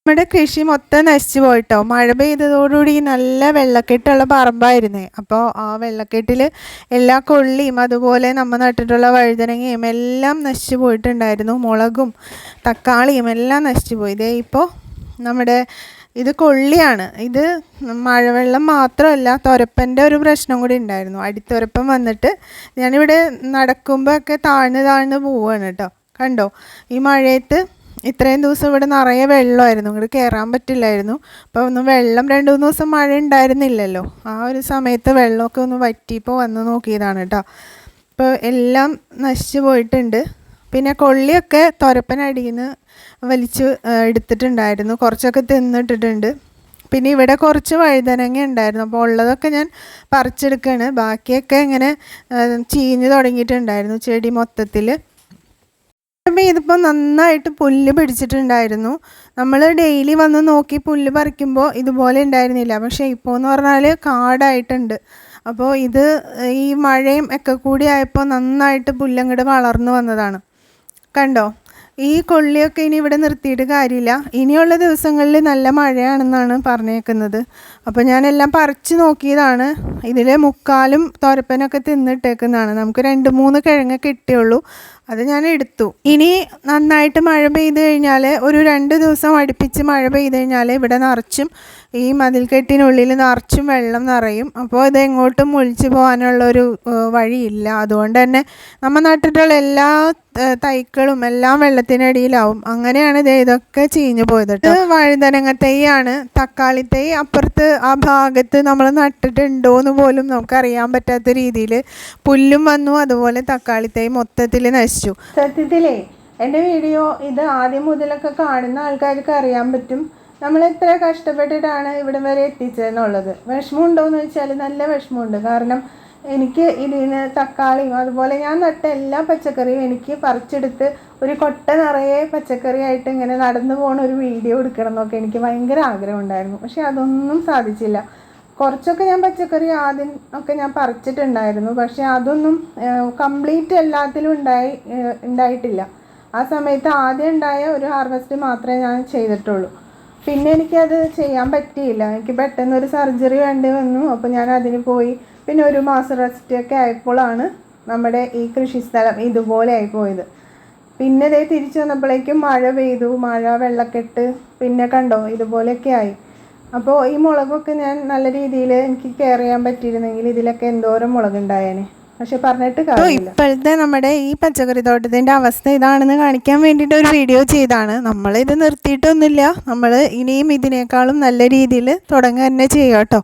നമ്മുടെ കൃഷി മൊത്തം നശിച്ചു പോയിട്ടോ. മഴ പെയ്തതോടുകൂടി നല്ല വെള്ളക്കെട്ടുള്ള പറമ്പായിരുന്നേ. അപ്പോൾ ആ വെള്ളക്കെട്ടിൽ എല്ലാ കൊള്ളിയും അതുപോലെ നമ്മൾ നട്ടിട്ടുള്ള വഴുതനങ്ങയും എല്ലാം നശിച്ചു പോയിട്ടുണ്ടായിരുന്നു. മുളകും തക്കാളിയും എല്ലാം നശിച്ചു പോയി. ഇതേ ഇപ്പോൾ നമ്മുടെ ഇത് കൊള്ളിയാണ്. ഇത് മഴവെള്ളം മാത്രമല്ല, തുരപ്പൻ്റെ ഒരു പ്രശ്നം കൂടി ഉണ്ടായിരുന്നു. അടിത്തുരപ്പൻ വന്നിട്ട് ഞാനിവിടെ നടക്കുമ്പോൾ ഒക്കെ താഴ്ന്ന് പോവുകയാണ് കേട്ടോ. കണ്ടോ, ഈ മഴയത്ത് ഇത്രയും ദിവസം ഇവിടെ നിറയെ വെള്ളമായിരുന്നു, ഇങ്ങോട്ട് കയറാൻ പറ്റില്ലായിരുന്നു. അപ്പോൾ ഒന്ന് വെള്ളം 2-3 ദിവസം മഴ ഉണ്ടായിരുന്നില്ലല്ലോ, ആ ഒരു സമയത്ത് വെള്ളമൊക്കെ ഒന്ന് വറ്റിയപ്പോൾ വന്ന് നോക്കിയതാണ് കേട്ടോ. ഇപ്പോൾ എല്ലാം നശിച്ചു പോയിട്ടുണ്ട്. പിന്നെ കൊള്ളിയൊക്കെ തുരപ്പനടിയിൽ നിന്ന് വലിച്ച് എടുത്തിട്ടുണ്ടായിരുന്നു, കുറച്ചൊക്കെ തിന്നിട്ടിട്ടുണ്ട്. പിന്നെ ഇവിടെ കുറച്ച് വഴുതനങ്ങ ഉണ്ടായിരുന്നു, അപ്പോൾ ഉള്ളതൊക്കെ ഞാൻ പറിച്ചെടുക്കുകയാണ്. ബാക്കിയൊക്കെ ഇങ്ങനെ ചീഞ്ഞ് തുടങ്ങിയിട്ടുണ്ടായിരുന്നു ചെടി മൊത്തത്തിൽ. ഇതിപ്പോൾ നന്നായിട്ട് പുല്ല് പിടിച്ചിട്ടുണ്ടായിരുന്നു. നമ്മൾ ഡെയിലി വന്ന് നോക്കി പുല്ല് പറിക്കുമ്പോൾ ഇതുപോലെ ഉണ്ടായിരുന്നില്ല. പക്ഷേ ഇപ്പോൾ എന്ന് പറഞ്ഞാൽ കാടായിട്ടുണ്ട്. അപ്പോൾ ഇത് ഈ മഴയും ഒക്കെ കൂടി ആയപ്പോൾ നന്നായിട്ട് പുല്ലങ്ങോട്ട് വളർന്നു വന്നതാണ്. കണ്ടോ, ഈ കൊള്ളിയൊക്കെ ഇനി ഇവിടെ നിർത്തിയിട്ട് കാര്യമില്ല. ഇനിയുള്ള ദിവസങ്ങളിൽ നല്ല മഴയാണെന്നാണ് പറഞ്ഞേക്കുന്നത്. അപ്പോൾ ഞാനെല്ലാം പറിച്ച് നോക്കിയതാണ്. ഇതിൽ മുക്കാലും തുരപ്പനൊക്കെ തിന്നിട്ടേക്കുന്നതാണ്. നമുക്ക് 2-3 കിഴങ്ങ് കിട്ടിയുള്ളൂ, അത് ഞാൻ എടുത്തു. ഇനി നന്നായിട്ട് മഴ പെയ്ത് കഴിഞ്ഞാൽ, ഒരു 2 ദിവസം അടുപ്പിച്ച് മഴ പെയ്ത് കഴിഞ്ഞാൽ ഇവിടെ നിറച്ചും ഈ മതിൽക്കെട്ടിനുള്ളിൽ നിറച്ചും വെള്ളം നിറയും. അപ്പോൾ ഇത് എങ്ങോട്ടും ഒലിച്ചു പോകാനുള്ളൊരു വഴിയില്ല. അതുകൊണ്ട് തന്നെ നമ്മൾ നട്ടിട്ടുള്ള എല്ലാ തൈക്കളും എല്ലാം വെള്ളത്തിനടിയിലാവും. അങ്ങനെയാണ് ഇതൊക്കെ ചീഞ്ഞു പോയത് കേട്ടോ. വഴുതനങ്ങ തൈയാണ്. തക്കാളി തൈ അപ്പുറത്ത് ആ ഭാഗത്ത് നമ്മൾ നട്ടിട്ടുണ്ടോ എന്ന് പോലും നമുക്കറിയാൻ പറ്റാത്ത രീതിയിൽ പുല്ലും വന്നു, അതുപോലെ തക്കാളി തൈ മൊത്തത്തിൽ നശിച്ചു. സത്യത്തിലേ എൻ്റെ വീഡിയോ ഇത് ആദ്യം മുതലൊക്കെ കാണുന്ന ആൾക്കാർക്ക് അറിയാൻ പറ്റും നമ്മൾ എത്ര കഷ്ടപ്പെട്ടിട്ടാണ് ഇവിടെ വരെ എത്തിച്ചതെന്നുള്ളത്. വിഷമമുണ്ടോയെന്ന് വെച്ചാൽ നല്ല വിഷമമുണ്ട്. കാരണം എനിക്ക് ഇതിന് തക്കാളിയും അതുപോലെ ഞാൻ നട്ട എല്ലാ പച്ചക്കറിയും എനിക്ക് പറിച്ചെടുത്ത് ഒരു കൊട്ട നിറയെ പച്ചക്കറിയായിട്ട് ഇങ്ങനെ നടന്നു പോകുന്ന ഒരു വീഡിയോ എടുക്കണം എന്നൊക്കെ എനിക്ക് ഭയങ്കര ആഗ്രഹം ഉണ്ടായിരുന്നു. പക്ഷെ അതൊന്നും സാധിച്ചില്ല. കുറച്ചൊക്കെ ഞാൻ പച്ചക്കറി ആദ്യം ഒക്കെ ഞാൻ പറിച്ചിട്ടുണ്ടായിരുന്നു, പക്ഷെ അതൊന്നും കംപ്ലീറ്റ് എല്ലാത്തിലും ഉണ്ടായിട്ടില്ല. ആ സമയത്ത് ആദ്യം ഉണ്ടായ ഒരു ഹാർവെസ്റ്റ് മാത്രമേ ഞാൻ ചെയ്തിട്ടുള്ളൂ. പിന്നെ എനിക്കത് ചെയ്യാൻ പറ്റിയില്ല. എനിക്ക് പെട്ടെന്നൊരു സർജറി വേണ്ടി വന്നു. അപ്പോൾ ഞാൻ അതിന് പോയി. പിന്നെ 1 മാസം റെസ്റ്റൊക്കെ ആയപ്പോഴാണ് നമ്മുടെ ഈ കൃഷിസ്ഥലം ഇതുപോലെ ആയിപ്പോയത്. പിന്നെ ഇതേ തിരിച്ചു വന്നപ്പോഴേക്കും മഴ പെയ്തു, വെള്ളക്കെട്ട്, പിന്നെ കണ്ടോ ഇതുപോലെയൊക്കെ ആയി. അപ്പോൾ ഈ മുളകൊക്കെ ഞാൻ നല്ല രീതിയിൽ എനിക്ക് കെയർ ചെയ്യാൻ പറ്റിയിരുന്നെങ്കിൽ ഇതിലൊക്കെ എന്തോരം മുളകുണ്ടായേനെ. പക്ഷെ പറഞ്ഞിട്ട് കാര്യമില്ല. ഇപ്പോഴത്തെ നമ്മുടെ ഈ പച്ചക്കറി തോട്ടത്തിൻ്റെ അവസ്ഥ ഇതാണെന്ന് കാണിക്കാൻ വേണ്ടിയിട്ട് ഒരു വീഡിയോ ചെയ്താണ്. നമ്മളിത് നിർത്തിയിട്ടൊന്നുമില്ല, നമ്മൾ ഇനിയും ഇതിനേക്കാളും നല്ല രീതിയിൽ തുടങ്ങുക തന്നെ ചെയ്യാം കേട്ടോ.